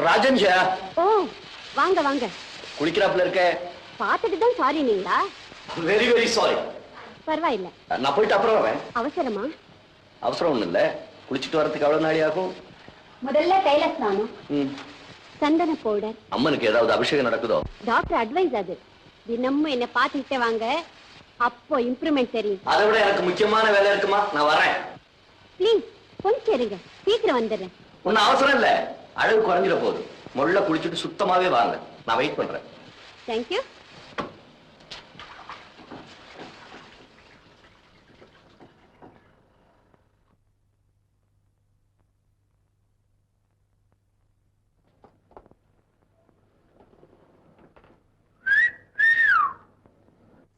ராஜன்ஜா. ஓ வாங்க வாங்க. குளிக்கிறாப்ல இருக்க. பார்த்துட்டு தான் சாரி நீங்களா? Very very sorry. பரவாயில்ல, நான் போயிட்டு அப்புறம் வரேன். அவசரமா? அவசரம் ஒண்ணும் இல்ல. குளிச்சுட்டு வரதுக்கு எவ்வளவு நாளி ஆகும்? முதல்ல தைல ஸ்நானம், சந்தன பவுடர். அம்மனுக்கு ஏதாவது அபிஷேகம் நடக்குதோ? டாக்டர் அட்வைஸ் அது. தினமும் என்ன பார்த்துக்கிட்டே வாங்க, அப்போ இம்ப்ரூவ்மெண்ட் தெரியும். அதை விட எனக்கு முக்கியமான வேலை இருக்குமா, நான் வரேன். ப்ளீஸ் கொஞ்சம் இருங்க, சீக்கிரம் வந்துடுறேன். ஒன்னும் அவசரம் இல்ல, அழகு குறைஞ்சிட போகுது. முள்ள குளிச்சுட்டு சுத்தமாவே வாங்க, நான் வெயிட் பண்றேன். தேங்க்யூ.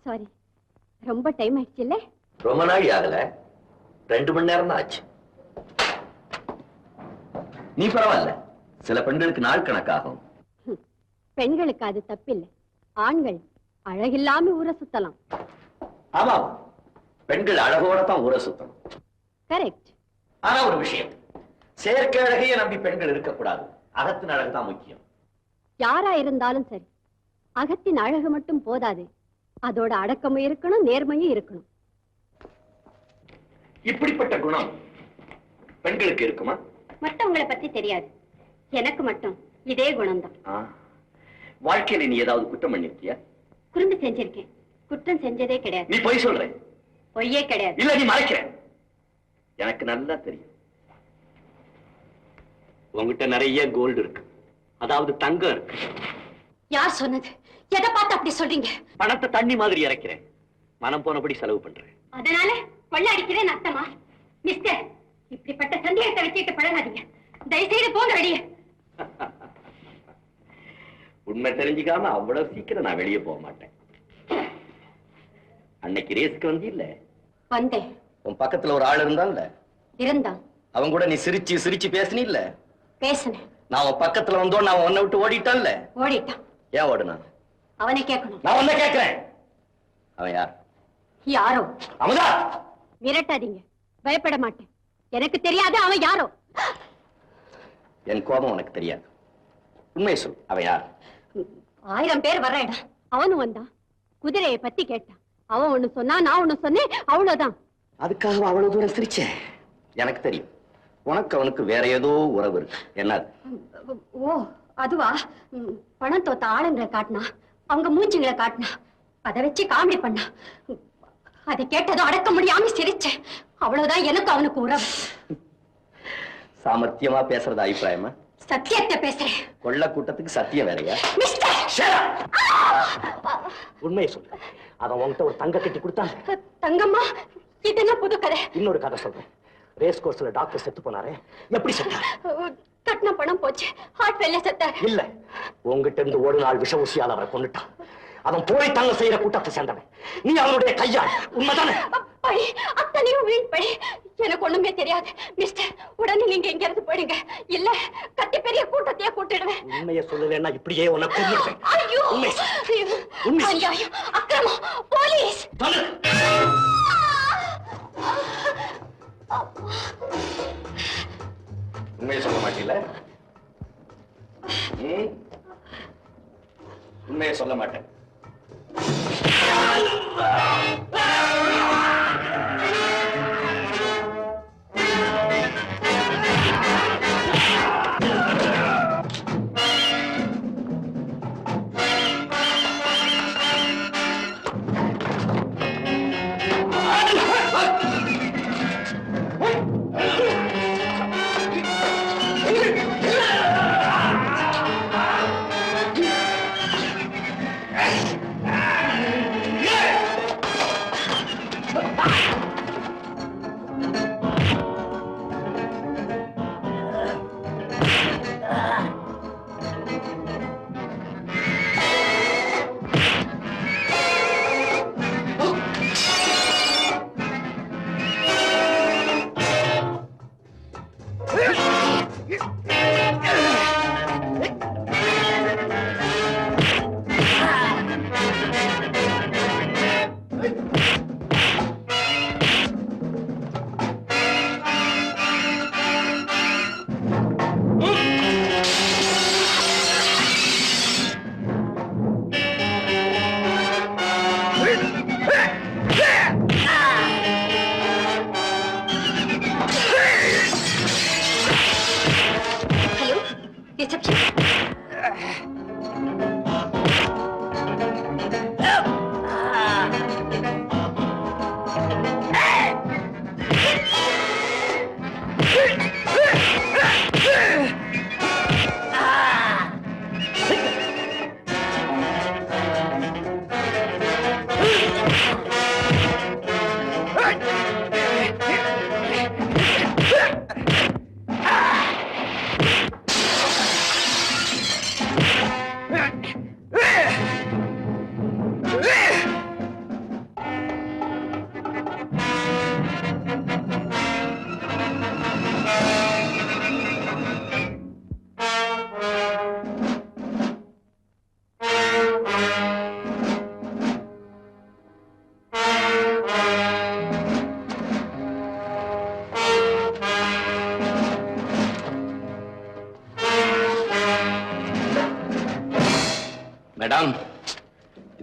சாரி, ரொம்ப டைம் ஆயிடுச்சு இல்ல? ரொம்ப நாள் ஆகல, 2 மணி நேரம் தான் ஆச்சு. நீ பரவாயில்ல, சில பெண்களுக்கு நாள் கணக்காகும். பெண்களுக்கு அது தப்பில்லை, ஆண்கள் அழகில்லாம ஊரை சுத்தலாம். ஆமா, பெண்கள் அழகோட தான் ஊரை சுத்தணும். கரெக்ட். ஆனா ஒரு விஷயம், செயற்கை அழகையே நம்பி பெண்கள் இருக்கக்கூடாது. அகத்தின் அழகு தான் முக்கியம். யாரா இருந்தாலும் சரி, அகத்தின் அழகு மட்டும் போதாது, அதோட அடக்கமும் இருக்கணும், நேர்மையும் இருக்கணும். இப்படிப்பட்ட குணம் பெண்களுக்கு இருக்குமா? மற்றவங்களை பத்தி தெரியாது, எனக்கு மட்டும் இதே குணம்தான். வாழ்க்கையில நீ ஏதாவது குற்றம் பண்ணிருக்கியா? குறும்பு செஞ்சிருக்கேன், குற்றம் செஞ்சதே கிடையாது. நீ பொய் சொல்ற? பொய்யே கிடையாது. இல்ல, நீ மறைக்கிற. எனக்கு நல்லா தெரியும், உங்ககிட்ட நிறைய கோல்டு இருக்கு, அதாவது தங்கம் இருக்கு. யார் சொன்னது? எதை பார்த்து அப்படி சொல்றீங்க? பணத்தை தண்ணி மாதிரி இறக்கிறேன், மனம் போனபடி செலவு பண்றேன். அதனால கொள்ள அடிக்கிறேன் அர்த்தமா? மிஸ்டர், இப்படிப்பட்ட சந்தேகத்தை வச்சுட்டு பழகாதீங்க, தயவுசெய்து போங்க வெளியே. உண்மை தெரிஞ்சுக்காம அவ்வளவு சீக்கிரம் நான் வெளியே போக மாட்டேன். அன்னைக்கு ரேஸ்க்கு வந்து இல்ல வந்தேன். உன் பக்கத்துல ஒரு ஆள் இருந்தான்ல? இருந்தான். அவன் கூட நீ சிரிச்சு சிரிச்சு பேசினி இல்ல? பேசினேன். நான் உன் பக்கத்துல வந்தோம், நான் உன்னை விட்டு ஓடிட்டான்ல? ஓடிட்டான். ஏன் ஓடுனா? அவனை கேட்கணும். நான் உன்னை கேட்கிறேன், அவன் யார்? யாரோ. அமுதா, மிரட்டாதீங்க, பயப்பட மாட்டேன். எனக்கு தெரியாது அவன் யாரோ. என் கோபம் உனக்கு தெரியாது, உண்மையை சொல், அவன் யார்? 1000 பேர் வர்ற இடம். அவனும் வந்தான், குதிரையை பத்தி கேட்டான். அவன் ஒண்ணு சொன்னா, நான் ஒண்ணு சொன்னேன், அவ்வளவுதான். அதுக்காக அவ்வளவு தூரம் சிரிச்சேன்? எனக்கு தெரியும், உனக்கு அவனுக்கு வேற ஏதோ உறவு இருக்கு. என்னது? ஓ அதுவா? பணம் தோத்த ஆளுங்களை காட்டினா, அவங்க மூஞ்சிங்களை காட்டினா, அதை வச்சு காமெடி பண்ணா. அதை கேட்டதும் அடக்க முடியாம சிரிச்சேன். அவ்வளவுதான் எனக்கு அவனுக்கு உறவு. சாமர்த்தியமா பேசுறது அபிப்பிராயமா? சத்தியத்தை பேசுறேன். கொள்ள கூட்டத்துக்கு சத்தியம் வேறையா? உண்மையை சொல்லு, அவன் உன்கிட்ட ஒரு தங்க கட்டி கொடுத்தான். தங்கம்மா? இது என்ன புது கதை? இன்னொரு கதை சொல்றேன். ரேஸ் கோர்ஸ்ல டாக்டர் செத்து போனாரே, எப்படி செத்தார்? கட்டின பணம் போச்சு, ஹார்ட் ஃபெயிலியர் செத்தார். இல்ல, உங்ககிட்ட இருந்து ஒரு நாள் விஷ ஊசியால் அவரை கொன்னுட்டான். அவன் போய் தங்க செய்யற கூட்டத்தை சேர்ந்தவன், நீ அவனுடைய கையாள். உண்மைதானே? பழி, அத்தனையும் வீண் பழி. எனக்கு ஒண்ணுமே தெரியாது மிஸ்டர். உடனே நீங்க இங்க இருந்து போயிடுங்க, இல்ல கட்டி பெரிய கூட்டத்தையே கூட்டிடுவேன். உண்மையை சொல்லலைன்னா இப்படியே உனக்கு கொன்னுடுவேன். ஐயோ, அநியாயம், அக்கிரமம், போலீஸ். உண்மையை சொல்ல மாட்டீல? உண்மையை சொல்ல மாட்டேன்.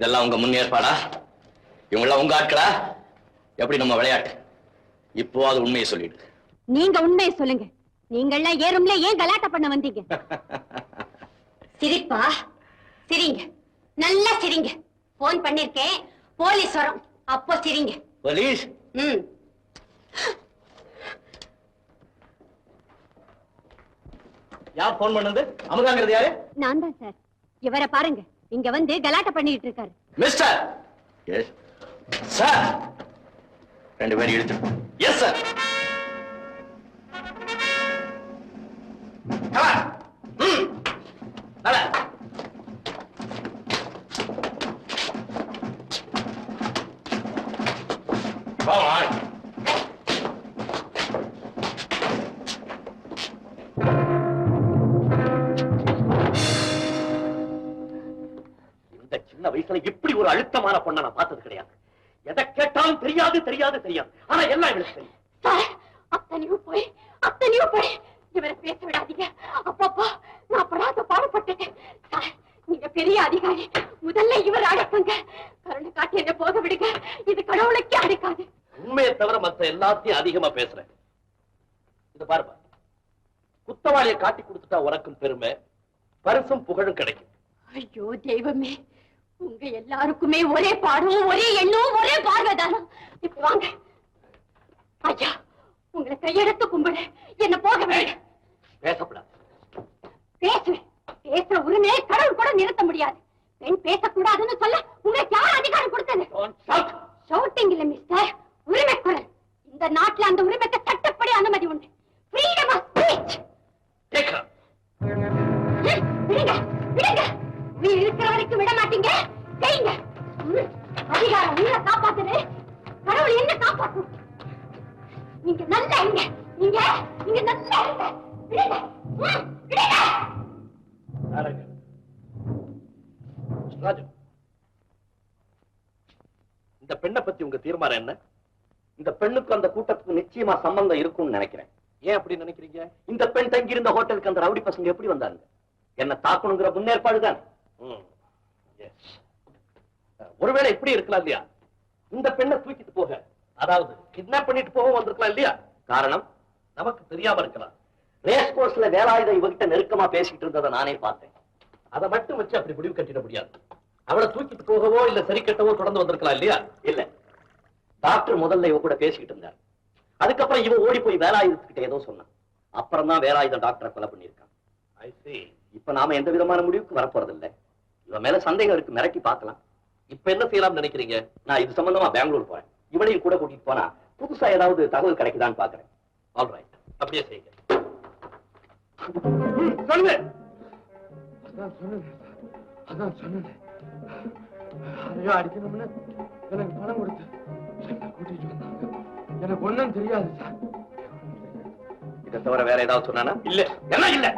இதெல்லாம் உங்க முன்னேற்பாடா? இவங்கெல்லாம் உங்க ஆட்களா? எப்படி நம்ம விளையாட்டு? இப்போ அது உண்மையை சொல்லிடு. நீங்க உண்மையை சொல்லுங்க. நீங்கெல்லாம் ஏறும்ல ஏன் கலாட்டா பண்ண வந்தீங்க? சிரிப்பா? சிரிங்க, நல்லா சிரிங்க. போன் பண்ணிருக்கேன், போலீஸ் வரும், அப்போ சிரிங்க. போலீஸ்? யார் போன் பண்ணது? அமுதாங்கிறது யாரு? நான் தான் சார். இவரை பாருங்க, இங்க வந்து கலாட்டா பண்ணிட்டு இருக்காரு. மிஸ்டர். Yes sir. ரெண்டு பேரும் இழுத்து. Yes sir. இந்த சின்ன வயசுல இப்படி ஒரு அழுத்தமான பொண்ணை நான் பார்த்தது கிடையாது. எதை கேட்டாலும் தெரியாது தெரியாது தெரியாது. ஆனா எல்லாம் எனக்கு தெரியும். சார், அத்தனையும் போய் இவரை பேச விடாதீங்க. அப்பப்பா, நான் படாத பாடுபட்டுட்டேன். சார், நீங்க பெரிய அதிகாரி, முதல்ல இவர் அடக்குங்க. கருணை காட்டி என்ன போக விடுங்க. இது கடவுளுக்கே அடைக்காது. உண்மையை தவிர மத்த எல்லாத்தையும் அதிகமா பேசுறேன். இது பாருப்பா, குத்தவாளியை காட்டி கொடுத்துட்டா உனக்கும் பெருமை, பரிசும் புகழும் கிடைக்கும். ஐயோ தெய்வமே, உங்க எல்லாருக்குமே ஒரே பாடும், ஒரே எண்ணம், ஒரே பார்வைதானம். இப்ப வாங்க ஐயா, உங்களை கையெடுத்து கும்பிடு, என்ன போக விடுங்க. பேசப்படாது. பேசுவேன். பேசுற உரிமையை கடவுள் கூட நிறுத்த முடியாது. பெண் பேசக்கூடாதுன்னு சொல்ல உங்களுக்கு யார் அதிகாரம் கொடுத்தது? ஷவுட்டிங் இல்ல மிஸ்டர், உரிமை குரல். இந்த நாட்டுல அந்த உரிமைக்கு சட்டப்படி அனுமதி உண்டு. Freedom of speech. விடுங்க விடுங்க, உயிர் இருக்கிற வரைக்கும் விட மாட்டீங்க. செய்யுங்க. அதிகாரம் உயிரை காப்பாத்துது, கடவுள் என்ன காப்பாற்றும். நீங்க நல்லா இருங்க, நீங்க நல்லா இருங்க. விடுங்க விடுங்க. ராஜு, இந்த பெண்ணை பத்தி உங்க தீர்மானம் என்ன? இந்த பெண்ணுக்கு அந்த கூட்டத்துக்கு நிச்சயமா சம்பந்தம் இருக்கும்னு நினைக்கிறேன். ஏன் அப்படி நினைக்கிறீங்க? இந்த பெண் தங்கி இருந்த ஹோட்டலுக்கு அந்த ரவுடி பசங்க எப்படி வந்தாங்க? என்ன தாக்கணுங்கிற முன்னேற்பாடுதான். ஒருவேளை இப்படி இருக்கலாம் இல்லையா? இந்த பெண்ணை தூக்கிட்டு போக, அதாவது கிட்னாப் பண்ணிட்டு போக வந்திருக்கலாம் இல்லையா? காரணம் நமக்கு தெரியாம இருக்கலாம். ரேஸ் கோர்ஸ்ல வேலாயுத இவகிட்ட நெருக்கமா பேசிட்டு இருந்ததை நானே பார்த்தேன். அதை மட்டும் வச்சு அப்படி முடிவு கட்டிட முடியாது. அவளை தூக்கிட்டு போகவோ இல்ல சரி கட்டவோ தொடர்ந்து வந்திருக்கலாம் இல்லையா? இல்ல, டாக்டர் முதல்ல இவ கூட பேசிக்கிட்டு இருந்தார். அதுக்கப்புறம் இவன் ஓடி போய் வேலாயுதத்துக்கிட்ட ஏதோ சொன்னான். அப்புறம் தான் வேலாயுதம் டாக்டரை கொலை பண்ணியிருக்கான். இப்ப நாம எந்த விதமான முடிவுக்கு வரப்போறது இல்ல. இவன் மேல சந்தேகம் இருக்கு, மிரட்டி பார்க்கலாம். இப்ப என்ன செய்யலாம் நினைக்கிறீங்க? நான் இது சம்பந்தமா பெங்களூர் போறேன். இவனையும் கூட கூட்டிட்டு போனா புதுசா ஏதாவது தகவல் கிடைக்குதான்னு பாக்குறேன். ஆல்ரைட், அப்படியே செய்யுங்க. சொல்லுங்க. அதான் சொன்னேன். யாரையோ அடிக்கணும்னு எனக்கு பணம் கொடுத்து என்ன கூட்டிட்டு வந்தாங்க. எனக்கு ஒண்ணும் தெரியாது சார். இதை தவிர வேற ஏதாவது சொன்னானா? இல்ல, என்ன இல்ல.